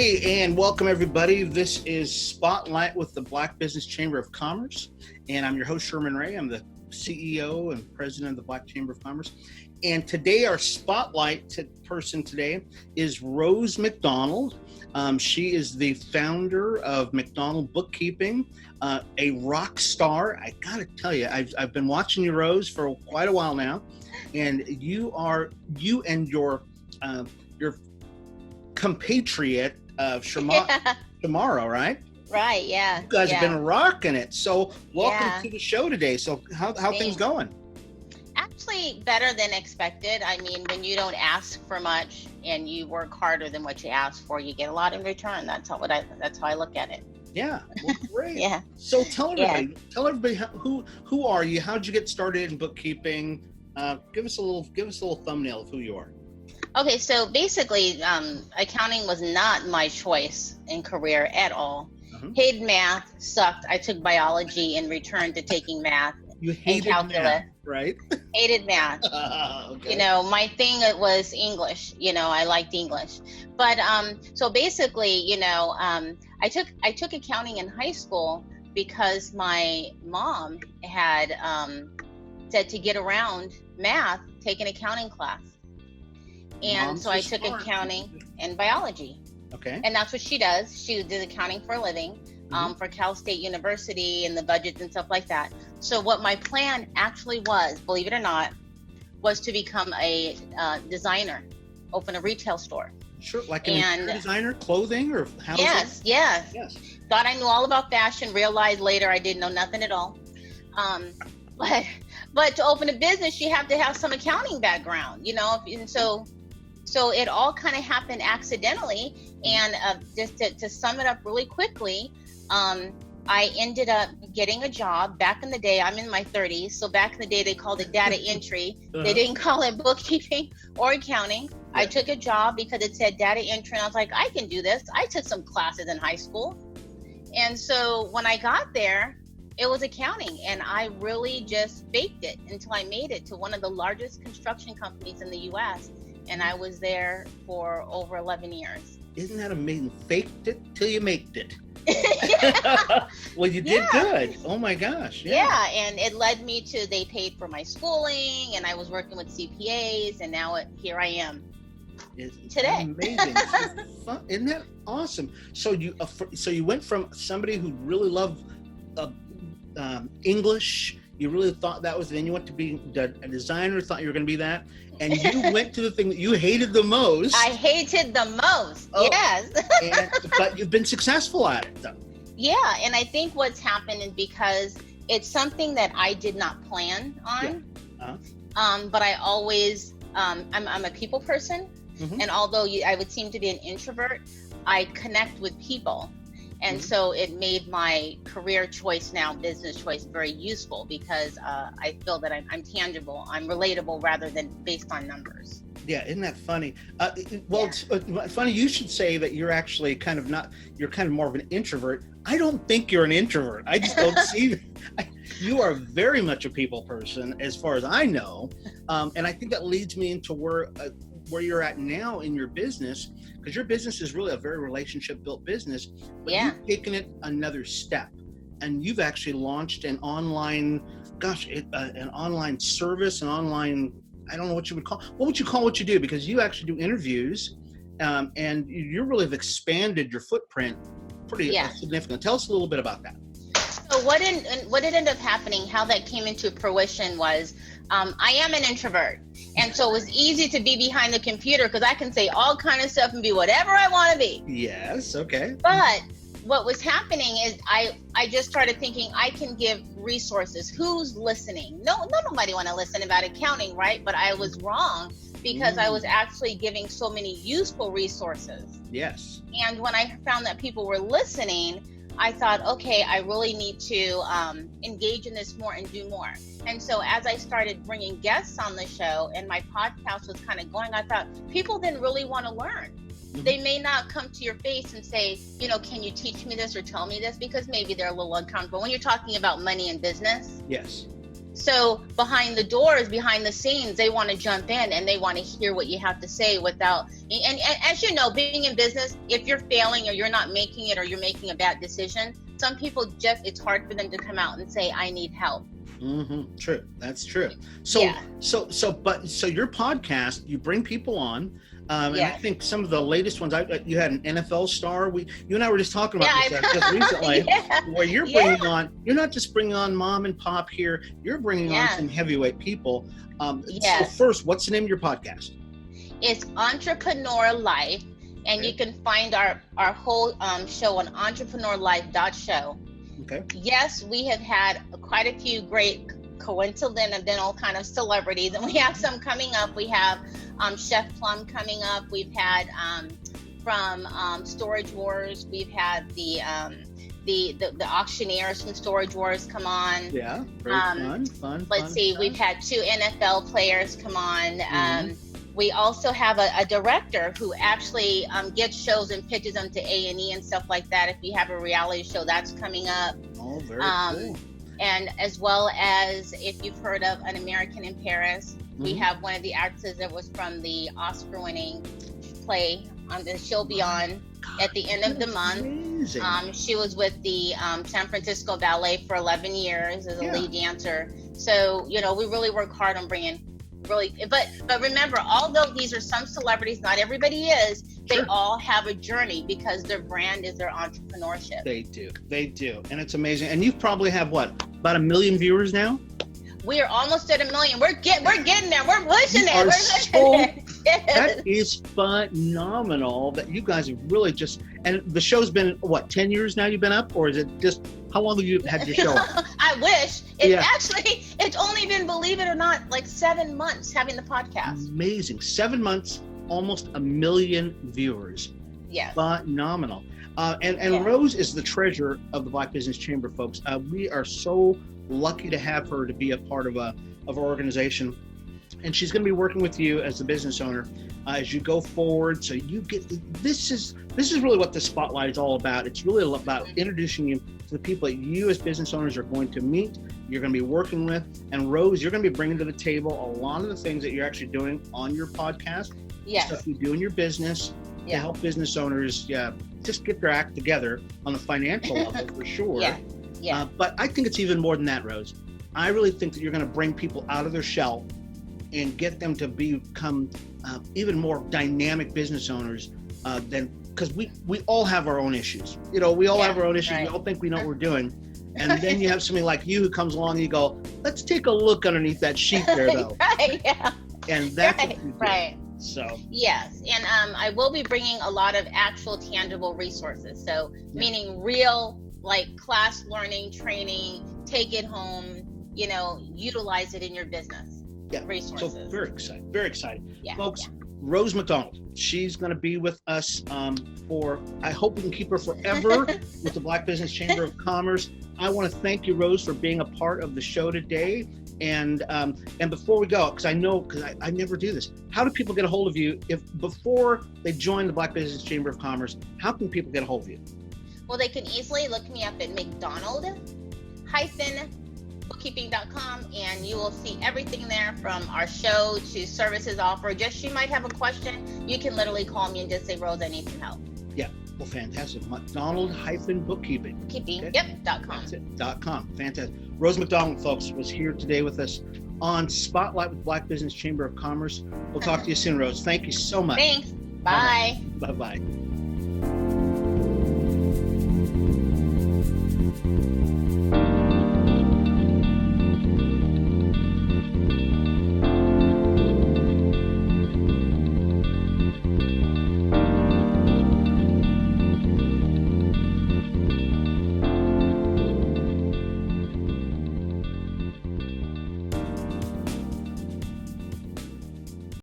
Hey, and welcome everybody. This is Spotlight with the Black Business Chamber of Commerce, and I'm your host, Sherman Ray. I'm the CEO and president of the Black Chamber of Commerce. And today, our spotlight person today is Rose McDonald. She is the founder of McDonald Bookkeeping, a rock star. I gotta tell you, I've been watching you, Rose, for quite a while now, and you and your compatriot of Shamara, right? Right, yeah. You guys have been rocking it. So welcome to the show today. So how things going? Actually, better than expected. I mean, when you don't ask for much and you work harder than what you ask for, you get a lot in return. That's how I look at it. Yeah, well, great. Yeah. So tell everybody who are you? How'd you get started in bookkeeping? Give us a little thumbnail of who you are. Okay, so basically, accounting was not my choice in career at all. Mm-hmm. Hated math, sucked. I took biology and returned to taking math. You hated math, right? Hated math. Okay. You know, my thing was English. You know, I liked English. But so basically, you know, I took accounting in high school because my mom had said to get around math, take an accounting class. And so I took accounting and biology. Okay. And that's what she does. She did accounting for a living, for Cal State University and the budgets and stuff like that. So what my plan actually was, believe it or not, was to become a designer, open a retail store. Sure, like an designer, clothing, or how? Yes. Thought I knew all about fashion. Realized later I didn't know nothing at all. But to open a business, you have to have some accounting background, you know. And so it all kind of happened accidentally. And just to sum it up really quickly, I ended up getting a job. Back in the day, I'm in my 30s, so back in the day they called it data entry. They didn't call it bookkeeping or accounting. Yeah. I took a job because it said data entry, and I was like, I can do this. I took some classes in high school. And so when I got there, it was accounting, and I really just faked it until I made it to one of the largest construction companies in the U.S., and I was there for over 11 years. Isn't that amazing? Faked it till you maked it. Well, you did good. Oh my gosh. Yeah, and it led me to, they paid for my schooling, and I was working with CPAs, and now here I am today. Amazing. Isn't that awesome? So you went from somebody who really loved English, you really thought that was, then you went to be a designer, thought you were going to be that, and you went to the thing that you hated the most. I hated the most, yes. But you've been successful at it, though. Yeah, and I think what's happened is because it's something that I did not plan on, but I always, I'm a people person, and although I would seem to be an introvert, I connect with people. And so it made my career choice now, business choice, very useful because I feel that I'm tangible, I'm relatable rather than based on numbers. Yeah, isn't that funny? It's funny you should say that you're actually you're kind of more of an introvert. I don't think you're an introvert. I just don't see you are very much a people person as far as I know. And I think that leads me into where you're at now in your business, because your business is really a very relationship-built business, but you've taken it another step, and you've actually launched an online, an online service, an online, I don't know what you would call what you do, because you actually do interviews, and you really have expanded your footprint pretty significantly. Tell us a little bit about that. So what ended up happening, how that came into fruition was, I am an introvert. And so it was easy to be behind the computer because I can say all kind of stuff and be whatever I want to be. Yes, okay. But what was happening is I just started thinking I can give resources. Who's listening? Nobody want to listen about accounting, right? But I was wrong because I was actually giving so many useful resources. Yes. And when I found that people were listening, I thought, okay, I really need to engage in this more and do more. And so as I started bringing guests on the show and my podcast was kind of going, I thought people didn't really want to learn. They may not come to your face and say, you know, can you teach me this or tell me this? Because maybe they're a little uncomfortable when you're talking about money and business. Yes. So behind the doors, behind the scenes, they want to jump in and they want to hear what you have to say without, and as you know, being in business, if you're failing or you're not making it or you're making a bad decision, some people just, it's hard for them to come out and say, I need help. Mm-hmm. True. That's true. So your podcast, you bring people on. And I think some of the latest ones, you had an NFL star. You and I were just talking about this just recently, where you're bringing on, you're not just bringing on mom and pop here, you're bringing on some heavyweight people. So first, what's the name of your podcast? It's Entrepreneur Life, and you can find our whole show on entrepreneurlife.show. Okay. Yes, we have had quite a few great coincidental kind of celebrities, and we have some coming up. We have Chef Plum coming up. We've had from Storage Wars. We've had the auctioneers from Storage Wars come on. Yeah, very fun. Let's see. We've had 2 NFL players come on. We also have a director who actually gets shows and pitches them to A&E and stuff like that. If you have a reality show, that's coming up. Oh, very cool. And as well as, if you've heard of An American in Paris, we have one of the actresses that was from the Oscar-winning play. She'll be on at the end of the month. She was with the San Francisco Ballet for 11 years as a lead dancer. So, we really work hard on bringing but remember, although these are some celebrities, not everybody is, they all have a journey because their brand is their entrepreneurship. They do. And it's amazing. And you probably have about 1 million viewers now? We are almost at 1 million. We're getting there. We're pushing it. That is phenomenal that you guys have really just, and the show's been, 10 years now you've been up? Or is it just, how long have you had your show? I wish. It's only been, believe it or not, 7 months having the podcast. Amazing. 7 months, almost 1 million viewers. Yes. Phenomenal. And Rose is the treasurer of the Black Business Chamber, folks. We are so lucky to have her to be a part of our organization. And she's going to be working with you as the business owner as you go forward. So you get, this is really what the spotlight is all about. It's really about introducing you to the people that you as business owners are going to meet, you're going to be working with. And Rose, you're going to be bringing to the table a lot of the things that you're actually doing on your podcast, stuff you do in your business to help business owners just get their act together on the financial level for sure. But I think it's even more than that, Rose. I really think that you're going to bring people out of their shell and get them to become even more dynamic business owners because we all have our own issues. We all have our own issues. We all think we know what we're doing. And then you have somebody like you who comes along and you go, let's take a look underneath that sheet there, though. And that's what you do. So yes, and I will be bringing a lot of actual tangible resources. So meaning real, class learning, training, take it home, utilize it in your business. Resources. So very excited. Folks, Rose McDonald, she's going to be with us for, I hope we can keep her forever with the Black Business Chamber of Commerce. I want to thank you, Rose, for being a part of the show today. And before we go, because I never do this, how do people get a hold of you before they join the Black Business Chamber of Commerce? How can people get a hold of you? Well, they can easily look me up at McDonald-bookkeeping.com, and you will see everything there from our show to services offered. You might have a question, you can literally call me and just say, Rose, I need some help. Yeah, well, fantastic. McDonald-bookkeeping. .com. Fantastic. Rose McDonald, folks, was here today with us on Spotlight with Black Business Chamber of Commerce. We'll talk to you soon, Rose. Thank you so much. Thanks. Bye. Bye-bye.